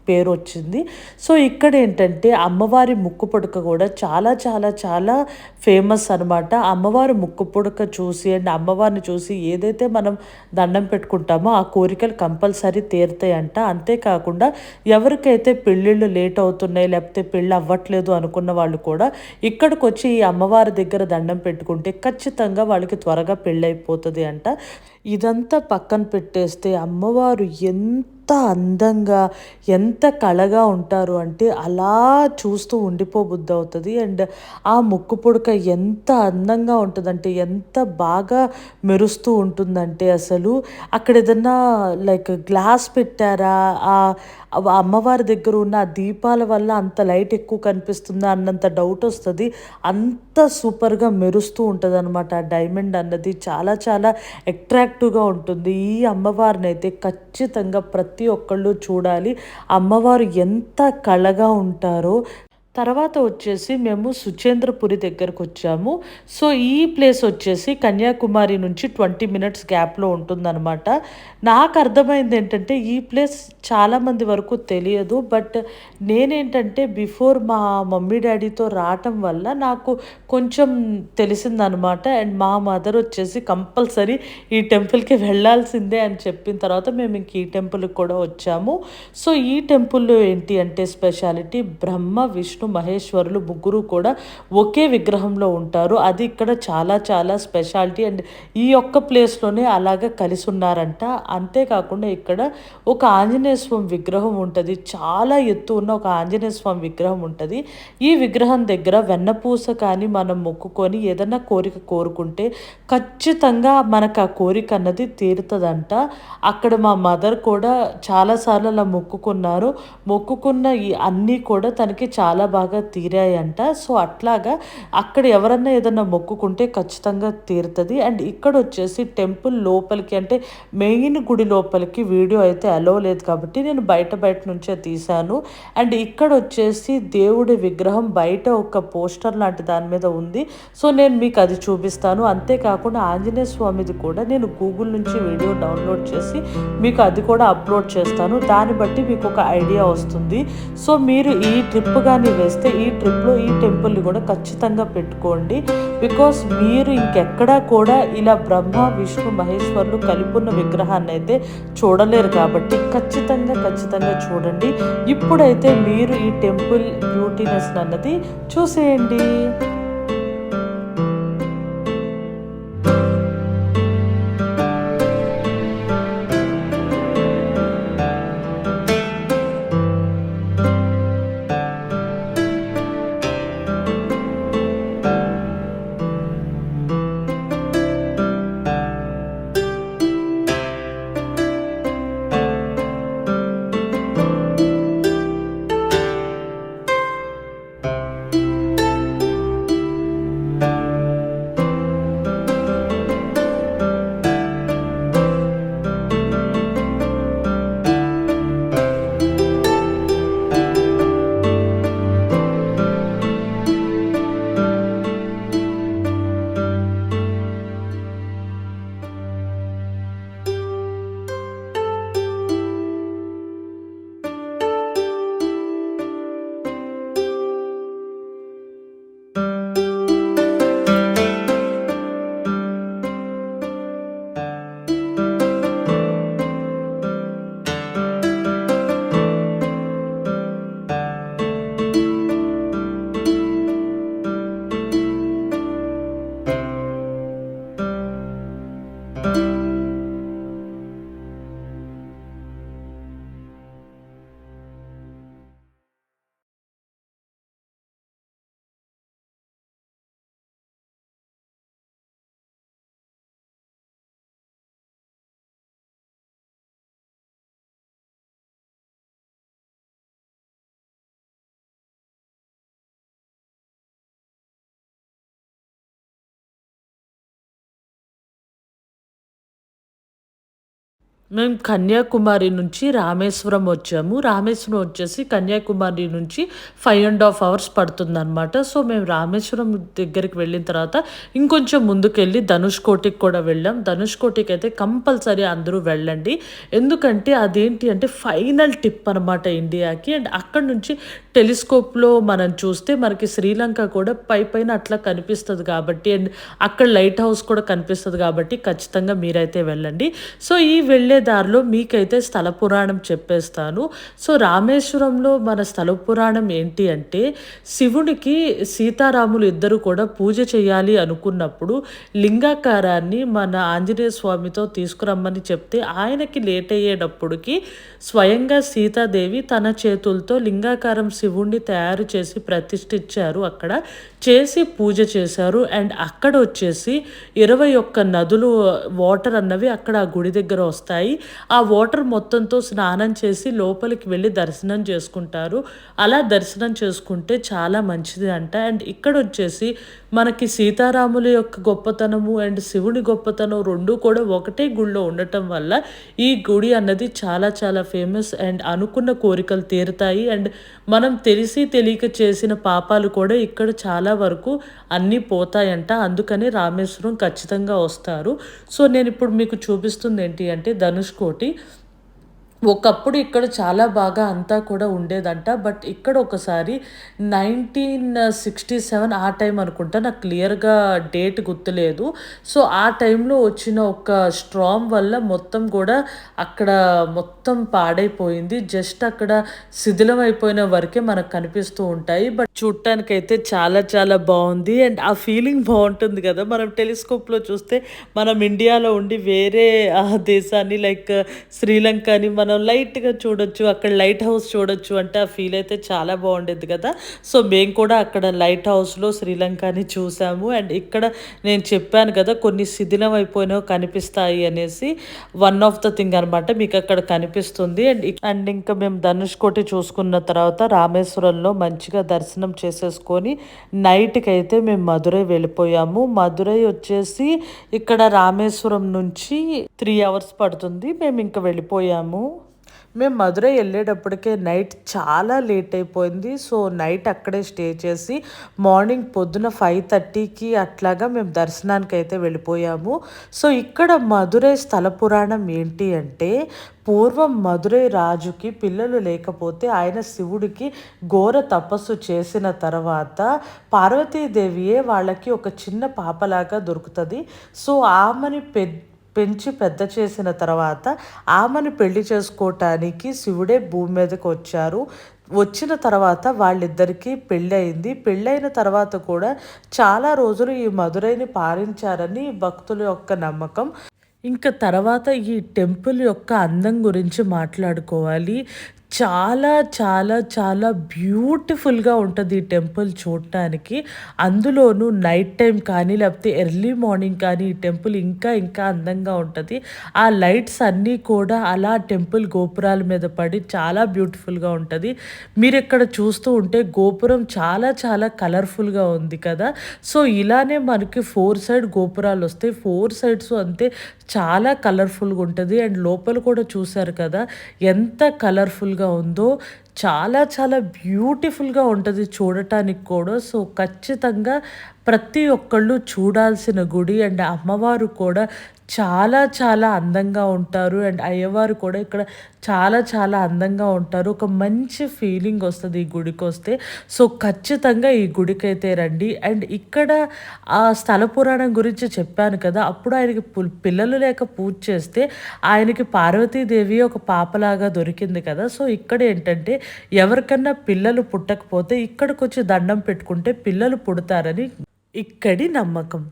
పేరు వచ్చింది. సో ఇక్కడ ఏంటంటే అమ్మవారి ముక్కు పుడక కూడా చాలా చాలా చాలా ఫేమస్ అనమాట. అమ్మవారి ముక్కు పుడక చూసి అండ్ అమ్మవారిని చూసి ఏదైతే మనం దండం పెట్టుకుంటామో ఆ కోరికలు కంపల్సరీ తీరుతాయంట. అంతేకాకుండా ఎవరికైతే పెళ్ళిళ్ళు లేట్ అవుతున్నాయి, లేకపోతే పెళ్ళి అవ్వట్లేదు అనుకున్న వాళ్ళు కూడా ఇక్కడికి వచ్చి ఈ అమ్మవారి దగ్గర దండం పెట్టుకుంటే ఖచ్చితంగా వాళ్ళకి త్వరగా పెళ్ళి అయిపోతుంది అంట. ఇదంతా పక్కన పెట్టేస్తే అమ్మవారు ఎంత అందంగా ఎంత కళగా ఉంటారు అంటే అలా చూస్తూ ఉండిపోబుద్ధి అవుతుంది. అండ్ ఆ ముక్కు పుడక ఎంత అందంగా ఉంటుందంటే, ఎంత బాగా మెరుస్తూ ఉంటుందంటే అసలు అక్కడ ఏదన్నా లైక్ గ్లాస్ పెట్టారా, అమ్మవారి దగ్గర ఉన్న ఆ దీపాల వల్ల అంత లైట్ ఎక్కువ కనిపిస్తుందా అన్నంత డౌట్ వస్తుంది. అంత సూపర్గా మెరుస్తూ ఉంటుంది అనమాట. ఆ డైమండ్ అన్నది చాలా చాలా అట్రాక్టివ్గా ఉంటుంది. ఈ అమ్మవారిని అయితే ఖచ్చితంగా ప్రతి ఒక్కళ్ళు చూడాలి. అమ్మవారు ఎంత కళగా ఉంటారో. తర్వాత వచ్చేసి మేము సుచేంద్రపురి దగ్గరకు వచ్చాము. సో ఈ ప్లేస్ వచ్చేసి కన్యాకుమారి నుంచి 20 మినిట్స్ గ్యాప్లో ఉంటుందన్నమాట. నాకు అర్థమైంది ఏంటంటే ఈ ప్లేస్ చాలామంది వరకు తెలియదు. బట్ నేనేంటంటే బిఫోర్ మా మమ్మీ డాడీతో రావటం వల్ల నాకు కొంచెం తెలిసిందనమాట. అండ్ మా మదర్ వచ్చేసి కంపల్సరీ ఈ టెంపుల్కి వెళ్ళాల్సిందే అని చెప్పిన తర్వాత మేము ఇంక ఈ టెంపుల్కి కూడా వచ్చాము. సో ఈ టెంపుల్లో ఏంటి అంటే స్పెషాలిటీ బ్రహ్మ విష్ణు మహేశ్వరులు ముగ్గురు కూడా ఒకే విగ్రహంలో ఉంటారు. అది ఇక్కడ చాలా చాలా స్పెషాలిటీ. అండ్ ఈ ఒక్క ప్లేస్లోనే అలాగా కలిసి ఉన్నారంట. అంతేకాకుండా ఇక్కడ ఒక ఆంజనేయ స్వామి విగ్రహం ఉంటుంది. చాలా ఎత్తు ఉన్న ఒక ఆంజనేయ స్వామి విగ్రహం ఉంటుంది. ఈ విగ్రహం దగ్గర వెన్నపూస కానీ మనం మొక్కుకొని ఏదన్నా కోరిక కోరుకుంటే ఖచ్చితంగా మనకు ఆ కోరిక అన్నది తీరుతుందంట. అక్కడ మా మదర్ కూడా చాలాసార్లు అలా మొక్కుకున్నారు. మొక్కుకున్న ఈ అన్నీ కూడా తనకి చాలా బాగా తీరాయంట. సో అట్లాగా అక్కడ ఎవరన్నా ఏదన్నా మొక్కుకుంటే ఖచ్చితంగా తీరుతుంది. అండ్ ఇక్కడ వచ్చేసి టెంపుల్ లోపలికి అంటే మెయిన్ గుడి లోపలికి వీడియో అయితే అలో లేదు కాబట్టి నేను బయట నుంచే తీశాను. అండ్ ఇక్కడ వచ్చేసి దేవుడి విగ్రహం బయట ఒక పోస్టర్ లాంటి దాని మీద ఉంది. సో నేను మీకు అది చూపిస్తాను. అంతేకాకుండా ఆంజనేయ స్వామిది కూడా నేను గూగుల్ నుంచి వీడియో డౌన్లోడ్ చేసి మీకు అది కూడా అప్లోడ్ చేస్తాను. దాన్ని బట్టి మీకు ఒక ఐడియా వస్తుంది. సో మీరు ఈ ట్రిప్ కానీ వేస్తే ఈ ట్రిప్లో ఈ టెంపుల్ని కూడా ఖచ్చితంగా పెట్టుకోండి. బికాస్ మీరు ఇంకెక్కడా కూడా ఇలా బ్రహ్మ విష్ణు మహేశ్వరులు కలిపున్న విగ్రహాన్ని అయితే చూడలేరు కాబట్టి ఖచ్చితంగా చూడండి. ఇప్పుడైతే మీరు ఈ టెంపుల్ బ్యూటీనెస్ అన్నది చూసేయండి. మేము కన్యాకుమారి నుంచి రామేశ్వరం వచ్చాము. రామేశ్వరం వచ్చేసి కన్యాకుమారి నుంచి 5½ అవర్స్ పడుతుందనమాట. సో, మేము రామేశ్వరం దగ్గరికి వెళ్ళిన తర్వాత ఇంకొంచెం ముందుకెళ్ళి ధనుష్కోటికి కూడా వెళ్ళాం. ధనుష్కోటికి అయితే కంపల్సరీ అందరూ వెళ్ళండి. ఎందుకంటే అదేంటి అంటే ఫైనల్ టిప్ అనమాట ఇండియాకి. అండ్ అక్కడి నుంచి టెలిస్కోప్‌లో మనం చూస్తే మనకి శ్రీలంక కూడా పైపైన అట్లా కనిపిస్తది కాబట్టి అండ్ అక్కడ లైట్ హౌస్ కూడా కనిపిస్తది కాబట్టి ఖచ్చితంగా మీరైతే వెళ్ళండి. సో, ఈ వెళ్ళే దారిలో మీకైతే స్థల పురాణం చెప్పేస్తాను. సో, రామేశ్వరంలో మన స్థల పురాణం ఏంటి అంటే శివుడికి సీతారాములు ఇద్దరు కూడా పూజ చేయాలి అనుకున్నప్పుడు లింగాకారాన్ని మన ఆంజనేయ స్వామితో తీసుకురమ్మని చెప్తే ఆయనకి లేట్ అయ్యేటప్పటికి స్వయంగా సీతాదేవి తన చేతులతో లింగాకారం శివుణ్ణి తయారు చేసి ప్రతిష్ఠించారు అక్కడ. చేసి పూజ చేశారు. అండ్ అక్కడ వచ్చేసి 21 నదులు వాటర్ అన్నవి అక్కడ ఆ గుడి దగ్గర వస్తాయి. ఆ వాటర్ మొత్తంతో స్నానం చేసి లోపలికి వెళ్ళి దర్శనం చేసుకుంటారు. అలా దర్శనం చేసుకుంటే చాలా మంచిది అంట. అండ్ ఇక్కడ వచ్చేసి మనకి సీతారాముల యొక్క గొప్పతనము అండ్ శివుని గొప్పతనం 2 కూడా ఒకటే గుడిలో ఉండటం వల్ల ఈ గుడి అన్నది చాలా చాలా ఫేమస్. అండ్ అనుకున్న కోరికలు తీరుతాయి. అండ్ మనం తెలిసి తెలియక చేసిన పాపాలు కూడా ఇక్కడ చాలా వరకు అన్నీ పోతాయంట. అందుకని రామేశ్వరం ఖచ్చితంగా వస్తారు. సో, నేనిప్పుడు మీకు చూపిస్తుంది ఏంటి అంటే ధనుష్కోటి. ఒకప్పుడు ఇక్కడ చాలా బాగా అంతా కూడా ఉండేదంట. బట్ ఇక్కడ ఒకసారి 1967 ఆ టైం అనుకుంటా. నాకు క్లియర్‌గా డేట్ గుర్తులేదు. సో, ఆ టైంలో వచ్చిన ఒక స్ట్రామ్ వల్ల మొత్తం కూడా అక్కడ మొత్తం పాడైపోయింది. జస్ట్ అక్కడ శిథిలం అయిపోయిన వరకే మనకు కనిపిస్తూ ఉంటాయి. బట్ చూడటానికైతే చాలా చాలా బావుంది. అండ్ ఆ ఫీలింగ్ బావుంటుంది కదా! మనం టెలిస్కోప్‌లో చూస్తే మనం ఇండియాలో ఉండి వేరే దేశాన్ని లైక్ శ్రీలంకని మనం లైట్‌గా చూడొచ్చు. అక్కడ లైట్ హౌస్ చూడొచ్చు అంటే ఆ ఫీల్ అయితే చాలా బాగుండేది కదా! సో, మేము కూడా అక్కడ లైట్ హౌస్‌లో శ్రీలంకని చూసాము. అండ్ ఇక్కడ నేను చెప్పాను కదా! కొన్ని శిథిలం అయిపోయినవి కనిపిస్తాయి అనేసి. వన్ ఆఫ్ ద థింగ్ అనమాట మీకు అక్కడ కనిపిస్తుంది. అండ్ ఇంకా మేము ధనుష్కోటి చూసుకున్న తర్వాత రామేశ్వరంలో మంచిగా దర్శనం చేసేసుకొని నైట్‌కి అయితే మేము మదురై వెళ్ళిపోయాము. మదురై వచ్చేసి ఇక్కడ రామేశ్వరం నుంచి 3 అవర్స్ పడుతుంది. మేము ఇంకా వెళ్ళిపోయాము. మేము మదురై వెళ్ళేటప్పటికే నైట్ చాలా లేట్ అయిపోయింది. సో, నైట్ అక్కడే స్టే చేసి మార్నింగ్ పొద్దున 5:30కి అట్లాగా మేము దర్శనానికి అయితే వెళ్ళిపోయాము. సో, ఇక్కడ మదురై స్థల పురాణం ఏంటి అంటే పూర్వం మదురై రాజుకి పిల్లలు లేకపోతే ఆయన శివుడికి ఘోర తపస్సు చేసిన తర్వాత పార్వతీదేవియే వాళ్ళకి ఒక చిన్న పాపలాగా దొరుకుతుంది. సో, ఆమెని పెంచి పెద్ద చేసిన తర్వాత ఆమెను పెళ్లి చేసుకోవటానికి శివుడే భూమి మీదకి వచ్చారు. వచ్చిన తర్వాత వాళ్ళిద్దరికీ పెళ్ళయింది. పెళ్ళైన తర్వాత కూడా చాలా రోజులు ఈ మదురైని పాలించారని భక్తుల యొక్క నమ్మకం. ఇంకా తర్వాత ఈ టెంపుల్ యొక్క అందం గురించి మాట్లాడుకోవాలి. చాలా చాలా చాలా బ్యూటిఫుల్‌గా ఉంటది ఈ టెంపుల్ చూడటానికి. అందులోనూ నైట్ టైమ్ కానీ లేకపోతే ఎర్లీ మార్నింగ్ కానీ ఈ టెంపుల్ ఇంకా ఇంకా అందంగా ఉంటది. ఆ లైట్స్ అన్నీ కూడా అలా టెంపుల్ గోపురాల మీద పడి చాలా బ్యూటిఫుల్‌గా ఉంటది. మీరిక్కడ చూస్తూ ఉంటే గోపురం చాలా చాలా కలర్‌ఫుల్‌గా ఉంది కదా! సో, ఇలానే మనకి 4 సైడ్ గోపురాలొస్తాయి. 4 సైడ్స్ అంతే చాలా కలర్‌ఫుల్‌గా ఉంటది. అండ్ లోపల కూడా చూసారు కదా! ఎంత కలర్‌ఫుల్‌గా ఉందో. చాలా చాలా బ్యూటిఫుల్‌గా ఉంటది చూడటానికి కూడా. సో, ఖచ్చితంగా ప్రతి ఒక్కళ్ళు చూడాల్సిన గుడి. అండ్ అమ్మవారు కూడా చాలా చాలా అందంగా ఉంటారు. అండ్ అయ్యవారు కూడా ఇక్కడ చాలా చాలా అందంగా ఉంటారు. ఒక మంచి ఫీలింగ్ వస్తది ఈ గుడికొస్తే. సో, ఖచ్చితంగా ఈ గుడికైతే రండి. అండ్ ఇక్కడ ఆ స్థల పురాణం గురించి చెప్పాను కదా! అప్పుడు ఆయనకి పిల్లలు లేక పూజ చేస్తే ఆయనకి పార్వతీదేవి ఒక పాపలాగా దొరికింది కదా! సో, ఇక్కడేంటంటే ఎవరికన్నా పిల్లలు పుట్టకపోతే ఇక్కడికొచ్చి దండం పెట్టుకుంటే పిల్లలు పుడతారని ఇక్కడి నమ్మకం.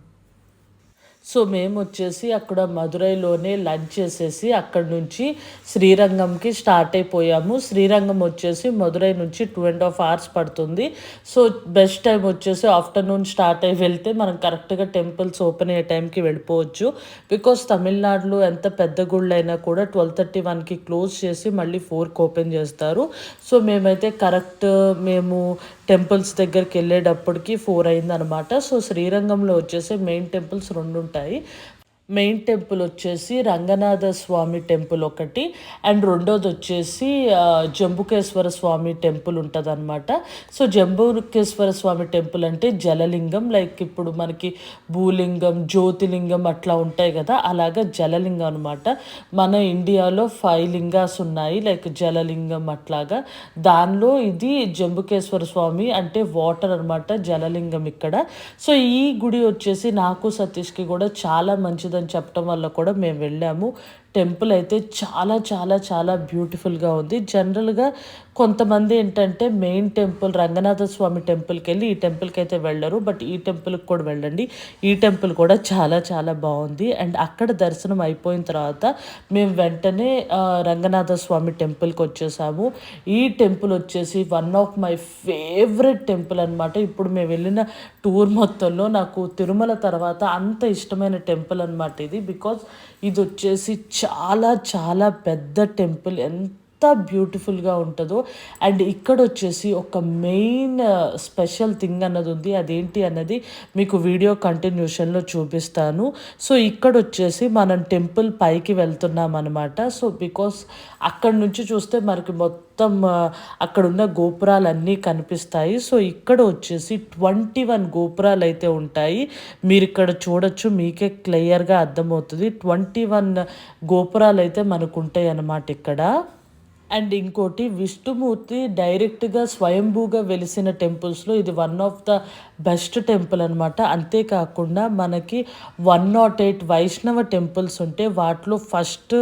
సో, మేమొచ్చేసి అక్కడ మదురైలోనే లంచ్ చేసేసి అక్కడి నుంచి శ్రీరంగంకి స్టార్ట్ అయిపోయాము. శ్రీరంగం వచ్చేసి మదురై నుంచి 2½ అవర్స్ పడుతుంది. సో, బెస్ట్ టైం వచ్చేసి ఆఫ్టర్‌నూన్ స్టార్ట్ అయ్యి వెళ్తే మనం కరెక్ట్‌గా టెంపుల్స్ ఓపెన్ అయ్యే టైంకి వెళ్ళిపోవచ్చు. బికాస్ తమిళనాడులో ఎంత పెద్ద గుళ్ళైనా కూడా 12:31కి క్లోజ్ చేసి మళ్ళీ 4కి ఓపెన్ చేస్తారు. సో, మేమైతే కరెక్ట్ మేము టెంపుల్స్ దగ్గరికి వెళ్ళేటప్పటికి 4 అయిందనమాట. సో, శ్రీరంగంలో వచ్చేసి మెయిన్ టెంపుల్స్ 2 ఉంటాయి. మెయిన్ టెంపుల్ వచ్చేసి రంగనాథ స్వామి టెంపుల్ ఒకటి, అండ్ రెండోది వచ్చేసి జంబుకేశ్వర స్వామి టెంపుల్ ఉంటుంది అనమాట. సో జంబుకేశ్వర స్వామి టెంపుల్ అంటే జలలింగం, లైక్ ఇప్పుడు మనకి భూలింగం, జ్యోతిలింగం అట్లా ఉంటాయి కదా, అలాగా జలలింగం అనమాట. మన ఇండియాలో 5 లింగాస్ ఉన్నాయి, లైక్ జలలింగం అట్లాగా. దానిలో ఇది జంబుకేశ్వర స్వామి అంటే వాటర్ అనమాట, జలలింగం ఇక్కడ. సో ఈ గుడి వచ్చేసి నాకు సతీష్కి కూడా చాలా మంచిదని చెప్పడం వల్ల కూడా మేము వెళ్ళాము. టెంపుల్ అయితే చాలా చాలా చాలా బ్యూటిఫుల్గా ఉంది. జనరల్గా కొంతమంది ఏంటంటే మెయిన్ టెంపుల్ రంగనాథ స్వామి టెంపుల్కి వెళ్ళి ఈ టెంపుల్కి అయితే వెళ్ళరు, బట్ ఈ టెంపుల్కి కూడా వెళ్ళండి. ఈ టెంపుల్ కూడా చాలా చాలా బాగుంది. అండ్ అక్కడ దర్శనం అయిపోయిన తర్వాత మేము వెంటనే రంగనాథ స్వామి టెంపుల్కి వచ్చేసాము. ఈ టెంపుల్ వచ్చేసి one of my favourite temple అనమాట. ఇప్పుడు మేము వెళ్ళిన టూర్ మొత్తంలో నాకు తిరుమల తర్వాత అంత ఇష్టమైన టెంపుల్ అనమాట ఇది. బికాజ్ ఇది వచ్చేసి చాలా చాలా పెద్ద టెంపుల్, ఎంత బ్యూటిఫుల్గా ఉంటుందో. అండ్ ఇక్కడ వచ్చేసి ఒక మెయిన్ స్పెషల్ థింగ్ అన్నది ఉంది, అదేంటి అన్నది మీకు వీడియో కంటిన్యూషన్లో చూపిస్తాను. సో ఇక్కడ వచ్చేసి మనం టెంపుల్ పైకి వెళ్తున్నాం అనమాట. సో బికాస్ అక్కడ నుంచి చూస్తే మనకి మొత్తం అక్కడున్న గోపురాలన్నీ కనిపిస్తాయి. సో ఇక్కడ వచ్చేసి 21 గోపురాలు అయితే ఉంటాయి. మీరు ఇక్కడ చూడొచ్చు, మీకే క్లియర్గా అర్థమవుతుంది. 21 గోపురాలు అయితే మనకు ఉంటాయి అన్నమాట ఇక్కడ. అండ్ ఇంకోటి, విష్ణుమూర్తి డైరెక్ట్గా స్వయంభూగా వెలిసిన టెంపుల్స్లో ఇది one of the best temple అనమాట. అంతేకాకుండా మనకి 108 వైష్ణవ టెంపుల్స్ ఉంటే వాటిలో ఫస్ట్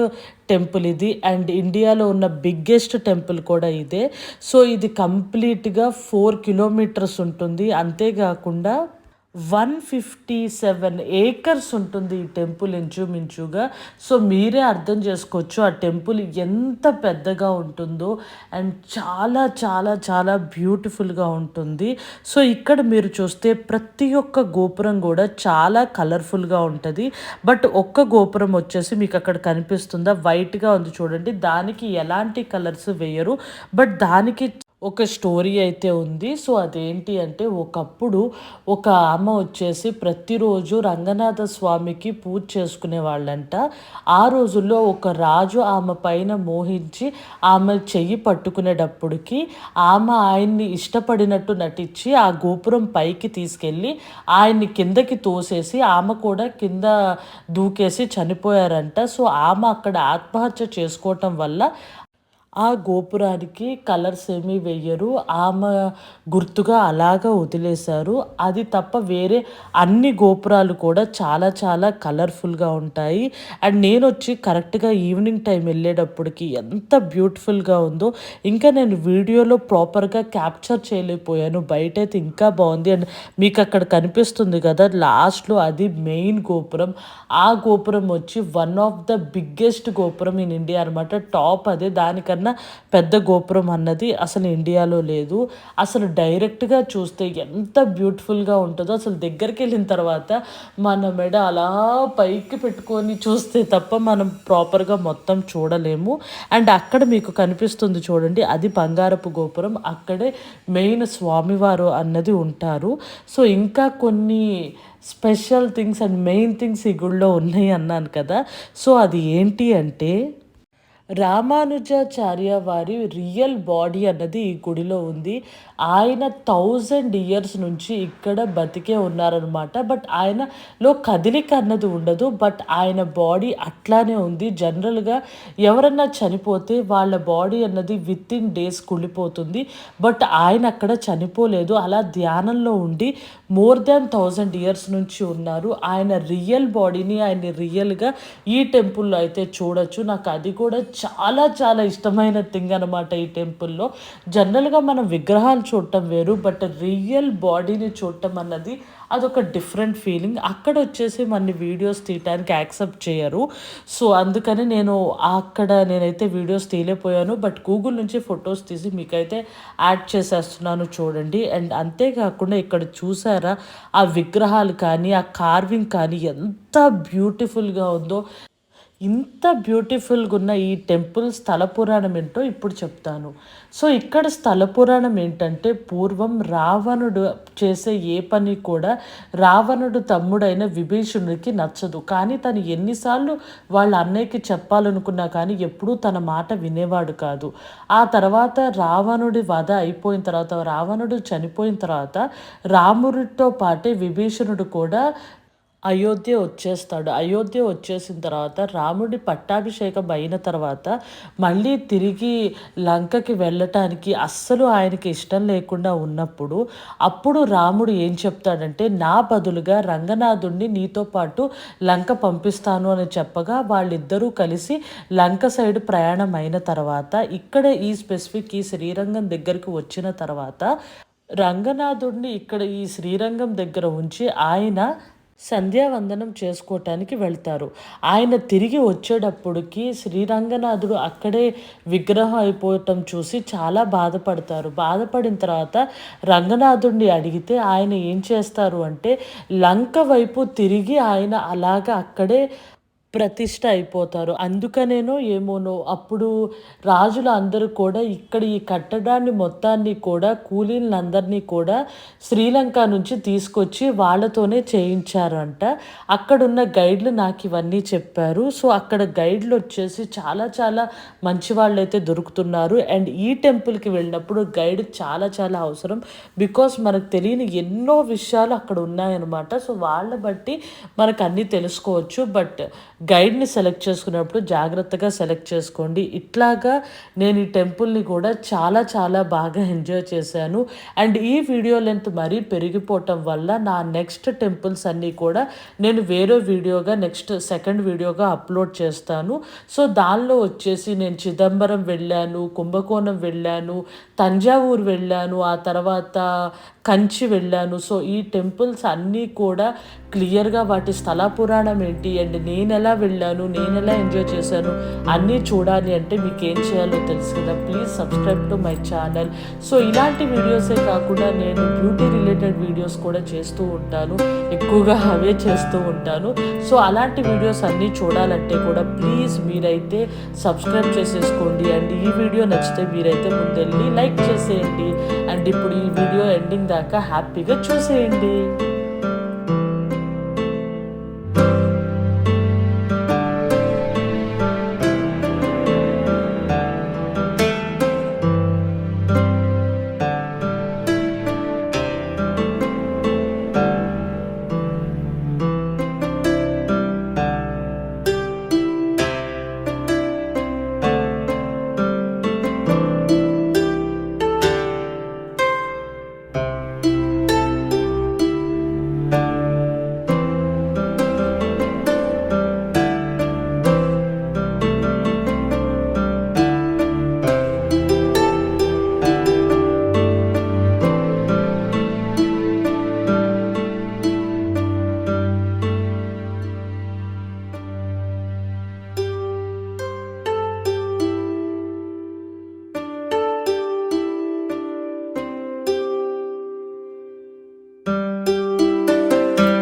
టెంపుల్ ఇది. అండ్ ఇండియాలో ఉన్న బిగ్గెస్ట్ టెంపుల్ కూడా ఇదే. సో ఇది కంప్లీట్గా 4 కిలోమీటర్స్ ఉంటుంది. అంతేకాకుండా 157 ఏకర్స్ ఉంటుంది ఈ టెంపుల్ ఇంచుమించుగా. సో మీరే అర్థం చేసుకోవచ్చు ఆ టెంపుల్ ఎంత పెద్దగా ఉంటుందో. అండ్ చాలా చాలా చాలా బ్యూటిఫుల్గా ఉంటుంది. సో ఇక్కడ మీరు చూస్తే ప్రతి ఒక్క గోపురం కూడా చాలా కలర్ఫుల్గా ఉంటుంది. బట్ ఒక్క గోపురం వచ్చేసి మీకు అక్కడ కనిపిస్తుందా, వైట్గా ఉంది చూడండి, దానికి ఎలాంటి కలర్స్ వేయరు, బట్ దానికి ఒక స్టోరీ అయితే ఉంది. సో అదేంటి అంటే, ఒకప్పుడు ఒక ఆమె వచ్చేసి ప్రతిరోజు రంగనాథ స్వామికి పూజ చేసుకునే వాళ్ళంట. ఆ రోజుల్లో ఒక రాజు ఆమె పైన మోహించి ఆమె చెయ్యి పట్టుకునేటప్పటికి ఆమె ఆయన్ని ఇష్టపడినట్టు నటించి ఆ గోపురం పైకి తీసుకెళ్ళి ఆయన్ని కిందకి తోసేసి ఆమె కూడా కింద దూకేసి చనిపోయారంట. సో ఆమె అక్కడ ఆత్మహత్య చేసుకోవటం వల్ల ఆ గోపురానికి కలర్స్ ఏమీ వేయరు, ఆమె గుర్తుగా అలాగా వదిలేశారు. అది తప్ప వేరే అన్ని గోపురాలు కూడా చాలా చాలా కలర్ఫుల్గా ఉంటాయి. అండ్ నేను వచ్చి కరెక్ట్గా ఈవినింగ్ టైం వెళ్ళేటప్పటికి ఎంత బ్యూటిఫుల్గా ఉందో. ఇంకా నేను వీడియోలో ప్రాపర్గా క్యాప్చర్ చేయలేకపోయాను, బయట అయితే ఇంకా బాగుంది. అండ్ మీకు అక్కడ కనిపిస్తుంది కదా లాస్ట్లో, అది మెయిన్ గోపురం. ఆ గోపురం వచ్చి వన్ ఆఫ్ ద బిగ్గెస్ట్ గోపురం ఇన్ ఇండియా అనమాట. టాప్ అదే, దానికన్నా పెద్ద గోపురం అన్నది అసలు ఇండియాలో లేదు. అసలు డైరెక్ట్గా చూస్తే ఎంత బ్యూటిఫుల్గా ఉంటుందో, అసలు దగ్గరికి వెళ్ళిన తర్వాత మన మెడ అలా పైకి పెట్టుకొని చూస్తే తప్ప మనం ప్రాపర్గా మొత్తం చూడలేము. అండ్ అక్కడ మీకు కనిపిస్తుంది చూడండి, అది బంగారపు గోపురం, అక్కడే మెయిన్ స్వామివారు అన్నది ఉంటారు. సో ఇంకా కొన్ని special things and main things ఈ గుడిలో ఉన్నాయి అన్నాను కదా. సో అది ఏంటి అంటే, రామానుజాచార్య వారి రియల్ బాడీ అన్నది ఈ గుడిలో ఉంది. ఆయన 1000 ఇయర్స్ నుంచి ఇక్కడ బతికే ఉన్నారనమాట. బట్ ఆయనలో కదిలిక అన్నది ఉండదు, బట్ ఆయన బాడీ అట్లానే ఉంది. జనరల్గా ఎవరన్నా చనిపోతే వాళ్ళ బాడీ అన్నది విత్ ఇన్ డేస్ కుళ్ళిపోతుంది, బట్ ఆయన అక్కడ చనిపోలేదు, అలా ధ్యానంలో ఉండి మోర్ దాన్ 1000 ఇయర్స్ నుంచి ఉన్నారు. ఆయన రియల్ బాడీని ఆయన రియల్గా ఈ టెంపుల్లో అయితే చూడొచ్చు. నాకు అది కూడా చాలా చాలా ఇష్టమైన థింగ్ అనమాట ఈ టెంపుల్లో. జనరల్గా మనం విగ్రహాలు చూడటం వేరు, బట్ రియల్ బాడీని చూడటం అన్నది అదొక డిఫరెంట్ ఫీలింగ్. అక్కడ వచ్చేసి మన వీడియోస్ తీయటానికి యాక్సెప్ట్ చేయరు. సో అందుకని నేనైతే వీడియోస్ తీయలేకపోయాను, బట్ గూగుల్ నుంచి ఫొటోస్ తీసి మీకైతే యాడ్ చేసేస్తున్నాను చూడండి. అండ్ అంతేకాకుండా ఇక్కడ చూసారా ఆ విగ్రహాలు కానీ ఆ కార్వింగ్ కానీ ఎంత బ్యూటిఫుల్గా ఉందో. ఇంత బ్యూటిఫుల్గా ఉన్న ఈ టెంపుల్ స్థల పురాణం ఏంటో ఇప్పుడు చెప్తాను. సో ఇక్కడ స్థల పురాణం ఏంటంటే, పూర్వం రావణుడు చేసే ఏ పని కూడా రావణుడు తమ్ముడైన విభీషణుడికి నచ్చదు. కానీ తను ఎన్నిసార్లు వాళ్ళ అన్నయ్యకి చెప్పాలనుకున్నా కానీ ఎప్పుడూ తన మాట వినేవాడు కాదు. ఆ తర్వాత రావణుడి వధ అయిపోయిన తర్వాత, రావణుడు చనిపోయిన తర్వాత రాముడితో పాటే విభీషణుడు కూడా అయోధ్య వచ్చేస్తాడు. అయోధ్య వచ్చేసిన తర్వాత రాముడి పట్టాభిషేకం అయిన తర్వాత మళ్ళీ తిరిగి లంకకి వెళ్ళటానికి అస్సలు ఆయనకి ఇష్టం లేకుండా ఉన్నప్పుడు, అప్పుడు రాముడు ఏం చెప్తాడంటే, నా బదులుగా రంగనాథుడిని నీతో పాటు లంక పంపిస్తాను అని చెప్పగా వాళ్ళిద్దరూ కలిసి లంక సైడ్ ప్రయాణం అయిన తర్వాత, ఇక్కడ ఈ స్పెసిఫిక్ ఈ శ్రీరంగం దగ్గరికి వచ్చిన తర్వాత రంగనాథుడిని ఇక్కడ ఈ శ్రీరంగం దగ్గర ఉంచి ఆయన సంధ్యావందనం చేసుకోవటానికి వెళ్తారు. ఆయన తిరిగి వచ్చేటప్పటికి శ్రీరంగనాథుడు అక్కడే విగ్రహం అయిపోవటం చూసి చాలా బాధపడతారు. బాధపడిన తర్వాత రంగనాథుడిని అడిగితే ఆయన ఏం చేస్తారు అంటే, లంక వైపు తిరిగి ఆయన అలాగా అక్కడే ప్రతిష్ఠ అయిపోతారు. అందుకనేనో ఏమోనో అప్పుడు రాజులు అందరూ కూడా ఇక్కడ ఈ కట్టడాన్ని మొత్తాన్ని కూడా కూలీలందరినీ కూడా శ్రీలంక నుంచి తీసుకొచ్చి వాళ్ళతోనే చేయించారంట. అక్కడున్న గైడ్లు నాకు ఇవన్నీ చెప్పారు. సో అక్కడ గైడ్లు వచ్చేసి చాలా చాలా మంచి వాళ్ళైతే దొరుకుతున్నారు. అండ్ ఈ టెంపుల్కి వెళ్ళినప్పుడు గైడ్ చాలా చాలా అవసరం. బికాస్ మనకు తెలియని ఎన్నో విషయాలు అక్కడ ఉన్నాయన్నమాట. సో వాళ్ళ బట్టి మనకు అన్నీ తెలుసుకోవచ్చు. బట్ గైడ్ని సెలెక్ట్ చేసుకున్నప్పుడు జాగ్రత్తగా సెలెక్ట్ చేసుకోండి. ఇట్లాగా నేను ఈ టెంపుల్ని కూడా చాలా చాలా బాగా ఎంజాయ్ చేశాను. అండ్ ఈ వీడియో లెంత్ మరీ పెరిగిపోవటం వల్ల నా నెక్స్ట్ టెంపుల్స్ అన్నీ కూడా నేను వేరే వీడియోగా నెక్స్ట్ సెకండ్ వీడియోగా అప్లోడ్ చేస్తాను. సో దానిలో వచ్చేసి నేను చిదంబరం వెళ్ళాను, కుంభకోణం వెళ్ళాను, తంజావూరు వెళ్ళాను, ఆ తర్వాత కంచి వెళ్ళాను. సో ఈ టెంపుల్స్ అన్నీ కూడా క్లియర్గా వాటి స్థల పురాణం ఏంటి అండ్ నేను ఎలా వెళ్ళాను, నేను ఎలా ఎంజాయ్ చేశాను అన్నీ చూడాలి అంటే మీకు ఏం చేయాలో తెలుసు కదా. Please subscribe to my channel. So ఇలాంటి వీడియోసే కాకుండా నేను బ్యూటీ రిలేటెడ్ వీడియోస్ కూడా చేస్తూ ఉంటాను, ఎక్కువగా అవే చేస్తూ ఉంటాను. సో అలాంటి వీడియోస్ అన్నీ చూడాలంటే కూడా ప్లీజ్ మీరైతే సబ్స్క్రైబ్ చేసేసుకోండి. అండ్ ఈ వీడియో నచ్చితే మీరైతే ముందెళ్ళి లైక్ చేసేయండి. అండ్ ఇప్పుడు ఈ వీడియో ఎండింగ్ దాకా హ్యాపీగా చూసేయండి.